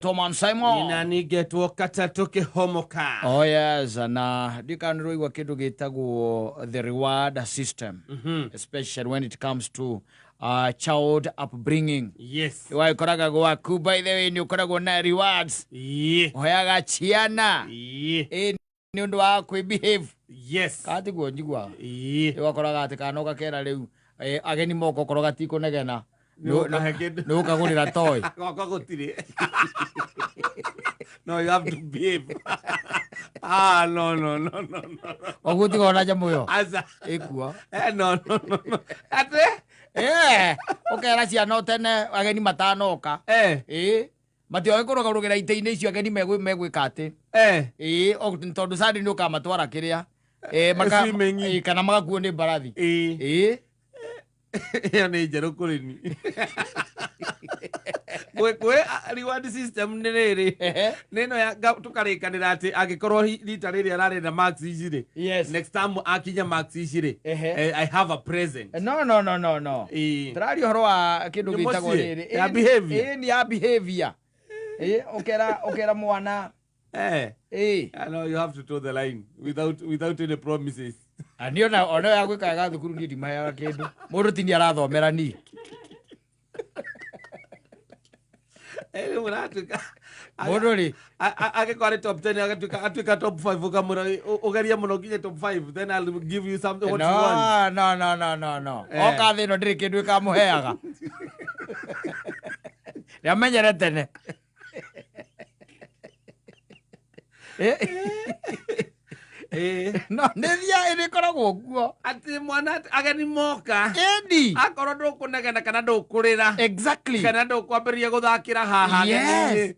Toman Simon. Inanigetwo katatoke homoka. Oh yes, na dikanirwa kitu gitagwo the reward system, especially when it comes to child upbringing. Yes. Why koraga go aku by the way ni korago na rewards. Yeah. Oyaga chiana. Yeah. Ni undu wa kwi behave. Yes. Kati go njigwa. Yeah. Wakoraga ati kana gakera riu ageni moko koroga tiko negena. No kagurira toy. No, you have to behave. No. Oguti gona jamuyo. Asa. Ekua. No. Ate? Okera ciana tene ageni matanoka. Matio ekoroga rugira ite-ini icio ageni megwika ati. O tondu sadi ni ukamatwara kiria. Kana magakuo ni mbarathi. Ni njeru kuri ni. Kwe reward system ni riri. Nino ya tukarikanira ati agikorwo rita riri ararenda max icire. Yes. Next time akinya max icire. I have a present. No. Trari horo wa kindu gitagwo riri. Ya behavior. Ni ya behavior. Okera mwana. I know you have to toe the line without any promises. Ani ona ya gwikaga thukuru ni ndima ya kindu. Mundu tini arathomera ni. Muratuka. Mundu ri agikore top 10 atuka top 5 ukamura ugeria muno nginya top 5, then I'll give you something what you want. No. Oka thino ndiri kindu ikamuheaga. Yamenyere tene. No, nethia iri koragwo guo. Ati mwana ageni moka. Endi. Akorwo ndukunegena kana ndukurira. Exactly. Kana ndukwambiria guthakira haha.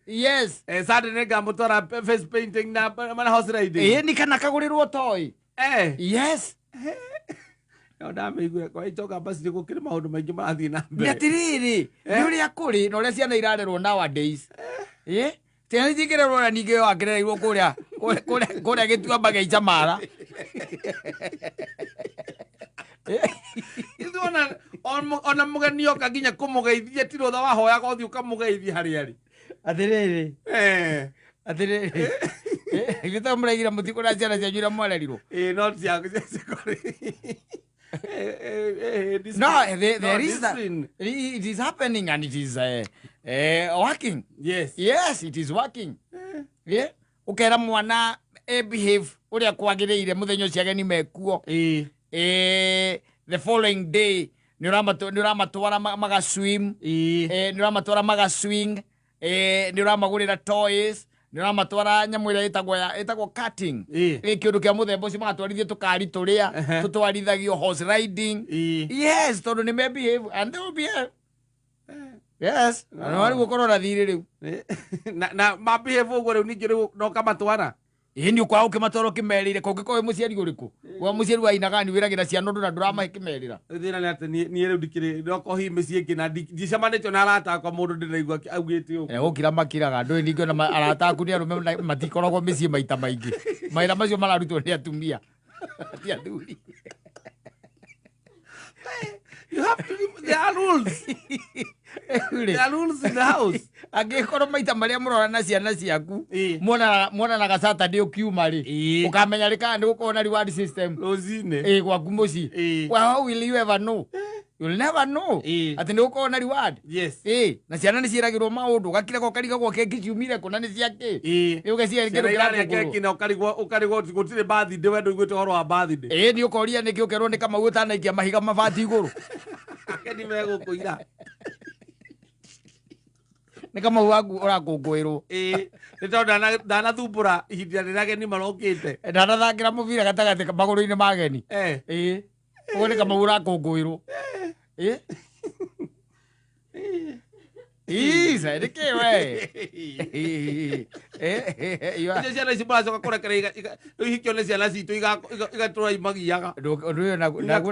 Yes. Saturday ngamutwara face painting na mana house riding. Ni kana kagurirwo toy. Yes. No ndamigwe kwa itoka basi gukire maundu maingi marathii na mbere. Nyatiriri. Ni uria kuri no ria ciana irarerwo nowadays. Tiani thikererwo na ninge wakirereirwo kuria gituamba gia Icamara. Ithuona ona mugeni oka nginya kumugeithia tiro tha wahoya gothi ukamugeithia hari ari. Atiriri. Atiriri. Gita muragira mutiko na ciana cianyu ira mwarerirwo. Not cia cikori. No, there is that. It is happening and it is working. Yes, it is working. Ukera mwana behave uria kwagiriire muthenyo ciageni mekuo. The following day ni uramatwara magaswim. Ni uramatwara magaswing. Ni uramagurira toys. Nira matwara nyamu ira itagwo cutting. Kindu kia muthemba ucio magatwarithie tukari turia tutwarithagio horse riding. Yes, tondu ni behave and they will behave. Yes. No ari gukorwo na thiri riu. Na ma behave uguo riu ningi riu no kamatwara. Ni ukwa ukimatwara kimerire kungikoe muciari uriku. Wa muciari wa inagani wiragira ciana ndu na ndurama kimerira. Thina ni ati ni riu dikire ndoko hi micii ngina ndicemanitio na arata kwa mundu ndiraigua augite uguo. Gukira makiraga ndu ningi na arata aku ni arume matikoragwo micii maita maingi. Maira macio mararutwo ni atumia. Ti athuri. You have to there are rules. There are rules in the house. Angikoro maita maria murora na ciana ciaku mwana na gasata ndio kiuma ri ukamenya rika ndi gukona reward system rozine gwaku muci. Well, how will you ever know? You'll never know. Ati ndi gukona reward. Yes. Na ciana ni ciragirwo maundu gakira go karigagwo keki ciumire kuna ni ciake. Ni ugacia ngero gira keki na ukarigwo gutire birthday wendo igwete horo wa birthday. Ni ukoria niki ukerwo ni kama utana ikia mahiga mabati iguru. Akeni mego kuira. Ni kama wangu urakungwirwo. Ni tondu dana thumbura ihinda rira ageni marokite. Dana thangira mubira gatagati maguru-ini mageni. Ugo ni kama urakungwirwo. Isa, de que we? Ije ciana ici muracoka kurekera ihikio ni ciana citu igatura imagiaga. Ndu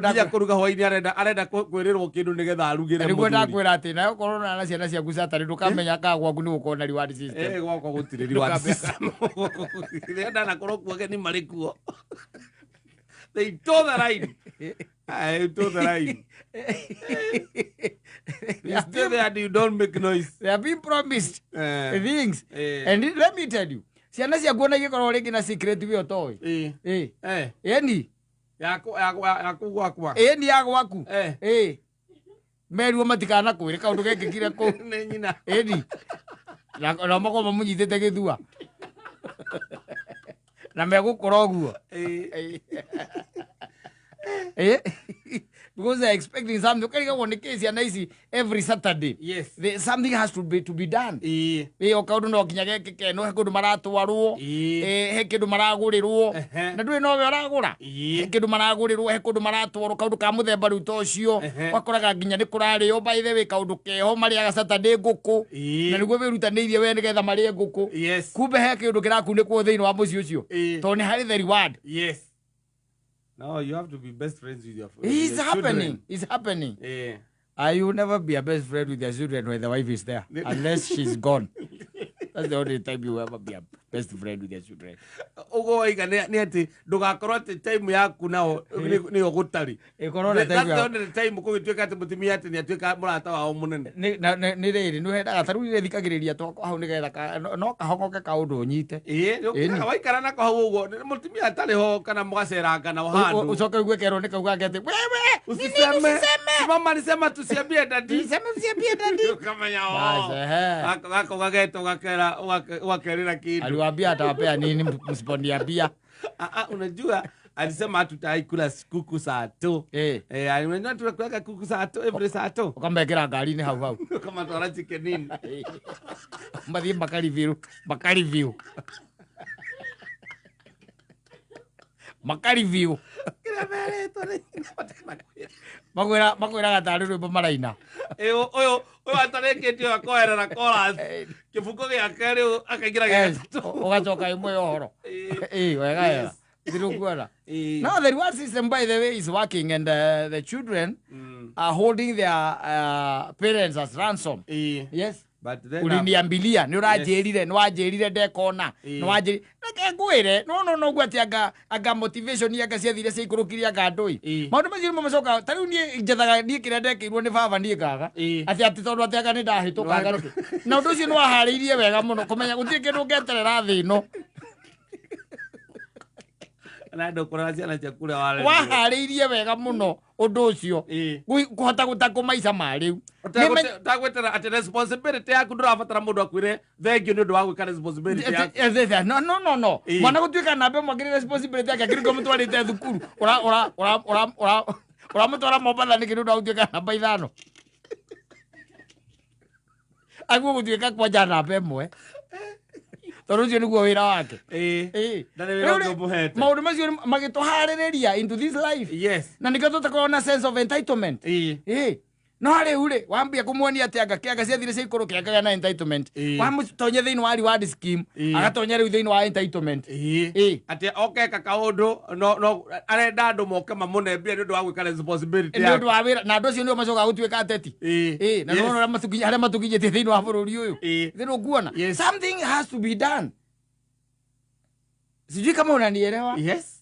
na kuruga hwaini arenda kwirirwo kindu nigetha arugire. Niguo ndakwira ati nayo korona na ciana ciaku satari ndukamenya ka gwaku ni gukona reward system. Gwakwa gutire reward system. Ndana korwo kuo ageni mari kuo. They toe the line. I toe the line. You stay there and you don't make noise. They have been promised things. And let me tell you, ciana cia guona gikorwo ringi na secret we otoi. Eni. Yaku gwakwa. Eni ya gwaku. Meruo matikana kwire kaundu gekikire ku. Nĩ nyina. Eni. Na mako mamunyitete githua. Na megukora guo. Because they're expecting something. Okay, one case every Saturday. Yes. Something has to be done. Okaudu no kinyage keke no hekundu maratwarwo. Hekundu maragurirwo. Na ndui no we aragura. Hekundu maragurirwo hekundu maratwarwo kaundu ka muthemba riu tocio. Wakoraga nginya ni kurario by the way kaundu keho mari aga Saturday nguku. Na niguo wirutanirie we nigetha mari nguku. Kumbe he kindu kirakunikwo thiini wa muci ucio. To ni hari the reward. Yes. No, you have to be best friends with your children. It's happening. You will never be a best friend with your children when the wife is there. Unless she's gone. That's the only time you will ever be a best friend with your children. Oiga ni ati ndugakorwo ati time yaku nao ni ogutari. That's the only time kugituika ati mutumia ati ni atuika murata wao munene. Ni riri no hendaga taru ni thikagiriria twako hau nigetha no kahongoke kaundu nyite. Waikara na hau uguo mutumia atari ho kana mugaceranga na handu. Ucoke gwekero ni kauga ati wewe usiseme. Mama nisema tusiambie dadi. Tusiambie dadi. Kama yao. Wako gageto wakerira kitu. Aliwaambia atawapea nini msipondiambia. Unajua alisema hatutaikula kuku saa 2. Unajua tunakula kuku saa 2 every saa 2. Ukambekera ngari-ini hau. Kama twara chicken nini. Mbathie Makari view. Makwira gatari rwimbo maraina. Oyo atareketio akoerera chorus. Kibuko giake riu akaingira gatatu. Ugacoka imwe yohoro. Wega. Now the reward system, by the way, is working, and the children are holding their parents as ransom. Yes. But then uliniambilia ni wajirire ndekona ni wajiri reke ngwire no gwati aga motivation yaga ciathire cia ikurukiria aga ndui maundu macio mo macoka tariu nie njethaga nie kire ndekirwo ni baba nie ngaga ati tondu ati aga ni ndahitukaga na undu ucio ni wahariirie wega muno kumenya gutie kindu ngeterera thi no na ndukura ciana ciakura wale wahariirie wega muno undu ucio kuhota gutako maica mariu tagwetera ati responsibility yaku ndurabatara mundu akwire thengio ni undu wa gwika responsibility yaku no mwana gutuika nambe mwagire responsibility yake akiri komutwarite thukuru ura mutwara Mombasa ni kindu ndautuika namba 5 aguo gutuika kwanja namba 1 tondu ucio niguo wira wake maundu macio magituhaririria into this life na nikio tutakorwo na sense of entitlement no riu ri wambia kumwonia ati anga kiaga ciathire cia ikuru kiagaga na entitlement wamutonye thiini wa reward scheme agatonya riu thiini wa entitlement ati okeka kaundu no arenda andu moke mamunembia ni undu wa gwika responsibility ni undu wa wira na andu acio nio macoka gutuika ateti na no haria matukinyitie thiini wa bururi uyu thiini ukuona something has to be done. Sijui kama unanielewa. Yes.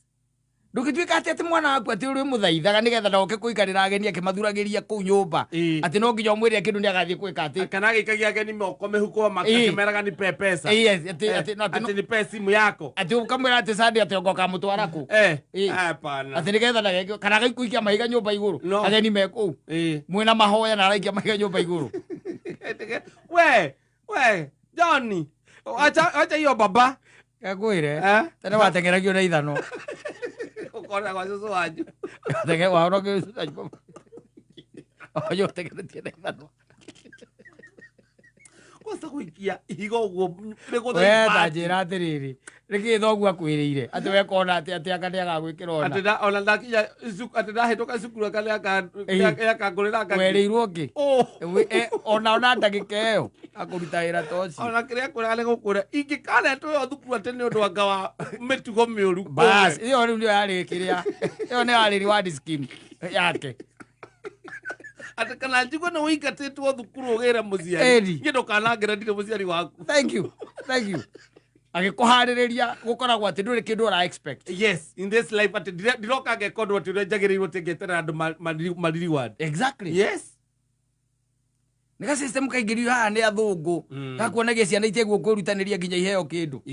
Ndugituika ati mwana waku ati uri muthaithaga nigetha ndoke kuikarira ageni akimathuragiria kuu nyumba ati no nginya mwire kindu ni agathie kwika ati kana gikagia ageni moko mihuko makimeraga ni pesa ati ni pesa simu yako ati ukamwira ati sadi ati ngoka mutwara ku hapana ati nigetha ndageke kana gikuikia mahiga nyumba iguru ageni meku mwina mahoya na araikia mahiga nyumba iguru we Johnny acha hiyo baba kagwire tena watengeragio na ithano ukona kwa susu wanyu tenge wao ke oyo tengeretie na ithano wasa kuikia higo guo nego ta njira atiriri riki thogu akwiriire ati we kona ati akane agagwikira ona ati da ona ndakinya ati da hetoka cukuru kale akangurira werirwo ki ona ndagika iyo akurutaira toci ona kiria kurale gukura ingikana tu thukuru ati ni undu anga wa mitugo miuru bas iyo riu ndio yari kiria iyo ni yari reward scheme yake ati kana njiko no wikatetwo thukuru ugira muciari ngindo kana ngira ndire muciari waku thank you agikuhariria gukoragwo ati nduri kindu ura expect. Yes, in this life ati ndiroka gekondo ati njagiriirwo tegetera andu mari reward. Exactly. Yes. Nika system kaingirio haha ni athungu gakuonagia ciana itegwo kwirutaniria nginya iheo kindu.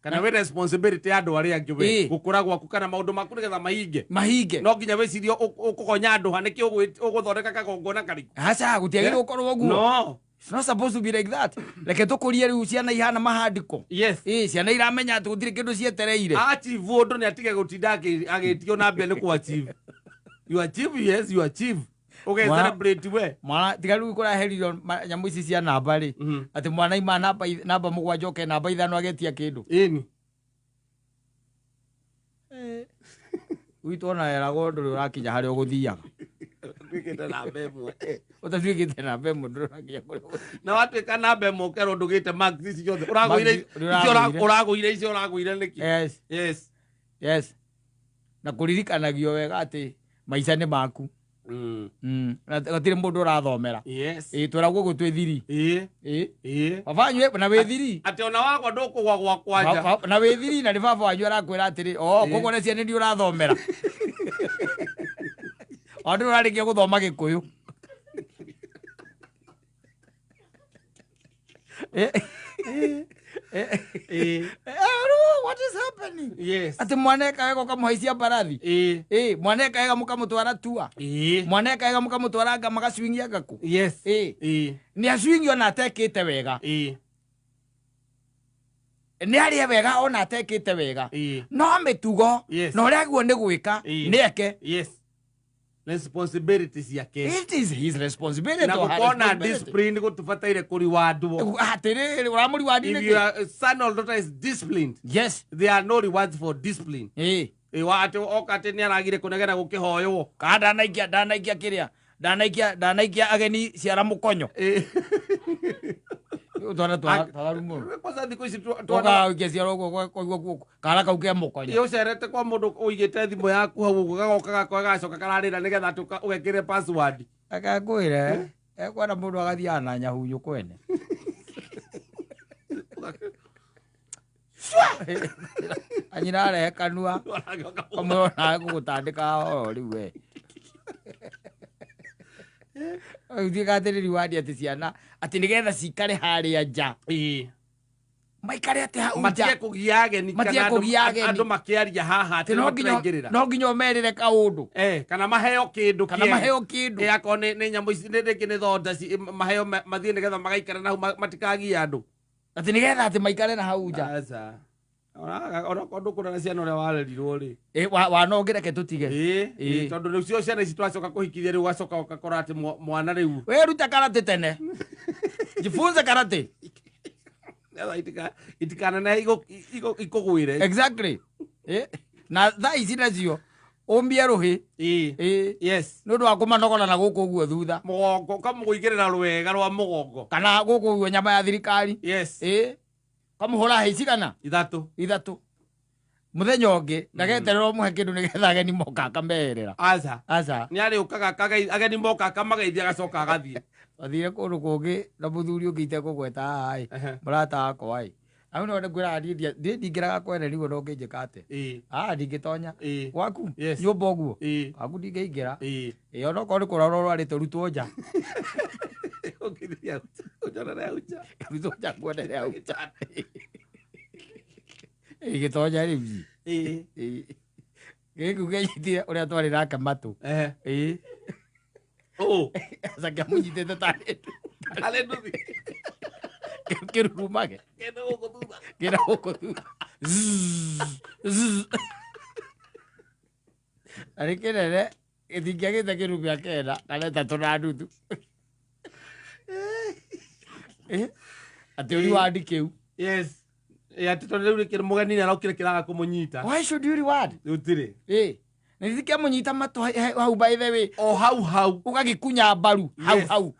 Kana we responsibility andu ari angi we gukura gwaku kana maundu maku nigetha mahinge no nginya wicirio ukugonya andu haniki uguthondeka kagongona kariku. Acha gutiagirwo ukorwo guo. No. It's not supposed to be like that. Like tukurie riu ciana ihana mahandiko. Yes. Ciana iramenya ati gutire kindu cietereire. Achieve undu ni atige gutinda agitio na mbele ku achieve. You achieve, yes, you achieve. Okay, celebrate we. Mwana tigaru ikora heririo nyamu ici cia namba ri. Ati mwana ima namba mugwanja oke namba ithano agetia kindu. Ini. Uitona era gondo urakinya hari uguthiaga. Twikite namba imwe. Utatuikite namba imwe ndurakinya kuri. Na watuika namba imwe ukero ndugite marks ici ciothe. Uraguire icio uraguire niki. Yes. Yes. Yes. Na kuririkanagio wega ati maica ni maku. Gatire mundu urathomera. Yes. Twiragwo gutwe thiri. Baba nywe na we thiri. Ati ona wakwa ndukugwa gwa kwanja. Na we thiri na ni baba wanyu arakwira atiri kogo ne ciana ndi urathomera. Andu urarikia guthoma Gikuyu. What is happening? Yes. Ati mwaneka wego kamuhaisia barathi. Mwaneka wega mukamutwara tua. Mwaneka wega mukamutwara nga magaswingia gaku. Yes. Ni aswingio na atekite wega. Ni ari wega ona atekite wega. No mitugo no ria guo ni gwika nieke. Yes. Responsibilities yake. It is his responsibility. Na gukona discipline gutubataire kuri wadu. Atiri uramuri wadi niki. If your son or daughter is disciplined, yes, there are no rewards for discipline. Wati okate ni aragire kunegera gukihoyo. Ka danaikia kiria. Danaikia ageni ciara mukonyo. Utwana twarumu. Kwanza thiko ici twana ukicia rogo kara kauke mukonyo. Yo cerete kwa mundu uigite thimu yaku hau gagoka gacoka kararira nigetha tuka ugekire password. Akakwire ekwana mundu agathia na nyahunyu kwene. Anyira re kanua. Kamona gugutandika o riu we. Uthikatiri riwadi ati ciana ati nigetha cikare haria nja. Maikare ati hau nja. Matie kugiage ni kana andu makiaria haha ati no nginya merire kaundu. Kana maheo kindu kana maheo kindu. Akone ni nyamu ici ni thonda maheo mathie nigetha magaikara na matikagia andu. Ati nigetha ati maikare na hau nja. Aca. Ona kondu kuna ciana ria warerirwo ri. Wanongere ke tutige. Tondu riu cio ciana ici twacoka kuhikithia riu gacoka ukakora ati mwana riu. We ruta karate tene. Jifunze karate. Itikana na ikugwire. Exactly. Na tha ici nacio umbia ruhi. Yes. Nundu wa kumanogora na guku guo thutha. Mugongo kamuigirira rwega rwa mugongo. Kana guku guo nyama ya thirikari. Yes. Kamuhora heici kana? Ithatu. Muthenya ungi ndagetererwo muhe kindu nigetha ageni moka akamerera. Aca. Ni ari ukaga ageni moka akamageithia gacoka agathie. Athire kundu kungi na muthuri ungi ite kugweta ai. Murata akwa ai. Au no ndingwira ndingiraga kwene nigo no nginjika ate. Ndingitonya. Gwaku nyumba uguo. Gwaku ndingiingira. Ona ko ni kurorwo ari turutwo nja. Ukiria ujana uja. Ruto nja kuendelea uja. Igitonya riu. Giku githire uria twari nake matu. Saka munyitete tare. Ale nduthi. Kirumage. Kena huko tu. Ari kenere ithingiagite kirumia kena kana tatu na nuthu. Ati uri wadi kiu. Yes. Ati tondu riu kiri mugeni na rokire kiraga kumunyita. Why should you reward? Utire. Nithike munyita matu hau by the way. Hau. Ugagikunya mbaru hau.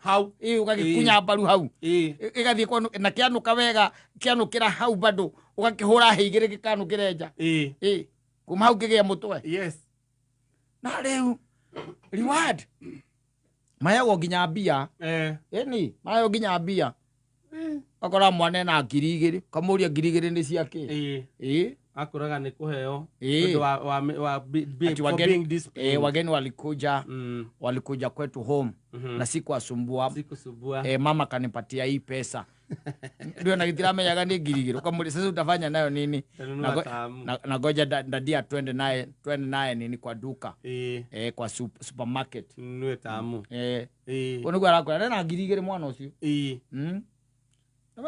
Ugagikunya mbaru hau. Igathie kwa na kianuka wega kianukira hau bado ugakihura heigire gikanukire nja. Kuma hau kigia mutwe. Yes. Na riu reward. Maya go nginya mbia. Ni maya nginya mbia. akora mwana na ngiri igiri kamuria ngiri igiri ni ciake akuraga ni kuheo wageni walikuja kwetu home na sikuwasumbua mama kanipatia hii pesa ndio nagitiramenya ni ngiri igiri kamuria sasa utafanya nayo nini na goja dadia twende naye nini kwa duka kwa supermarket nwe tamu Kono gwara kwa na ngiri igiri mwana ucio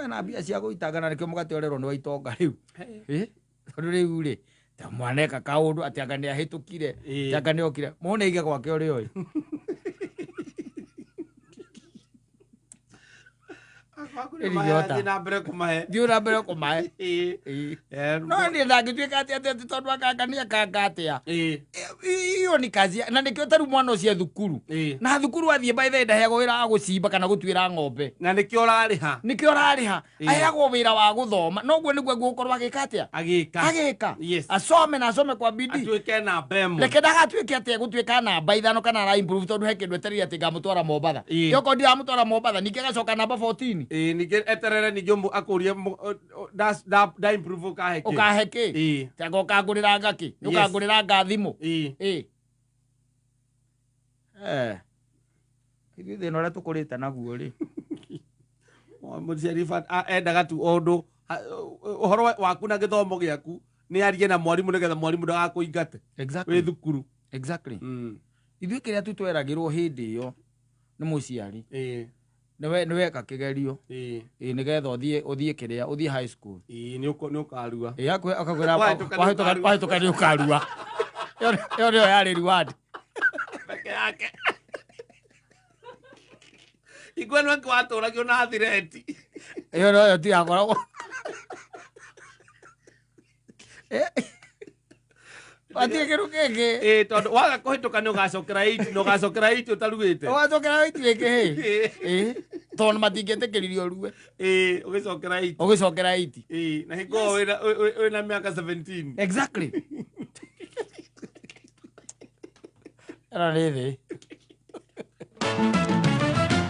na bia cia guitangana nikio mugate orero ni waitonga riu tondu riu ri ta mwaneka kaundu ati anga ni ahitukire anga ni okire mone ige gwake uri oi Dio na mbere kumahe no ni ndangituika ati tondu akangania kangatia iyo ni kazi na nikio taru mwana ucio thukuru na thukuru athie by the ndaheagwo wira wa gucimba kana gutwira ng'ombe na nikio rariha aheagwo wira wa guthoma no guo niguo gukorwa agikatia agika asome na asome kwa bidii atuike na bemo reke ndagatuike ati gutwika namba ithano kana ra improve tondu he kindu eteri ati ngamutwara Mombatha yoko ndiramutwara Mombatha ninge gacoka namba 14 ninge eterere ni jombu akurie da improve ukaheke tago kagurira ngaki ukagurira ngathimo ithuĩ thĩna ũrĩa tũkũrĩte naguo rĩ mũciari endaga tu ũndũ ũhoro waku na gĩthomo gĩaku nĩ arie na mwarimũ nĩgetha mwarimũ ndagakũingate wĩ thukuru ithuĩ kĩrĩa tu tweragĩrwo hĩndĩ ĩyo nĩ mũciari nĩ weka kĩgerio nĩgetha ũthiĩ kĩrĩa ũthiĩ high school nĩ ũkarua akakwĩra wahĩtũka nĩ ũkarua ĩyo nĩyo yarĩ reward peke yake igwe nwe kwatũragio na thireti ĩyo noyo tu yakoragwo watie kĩndũ kĩngĩ tondũ waga kũhĩtũka nĩ ũgacokera 8 na ũgacokera 8 ũtaruĩte ũgacokera 8 gĩkĩ tondũ matingĩtĩkĩririo rue ũgĩcokera 8 na hingo wĩna mĩaka 17 exactly ĩno nĩ thĩ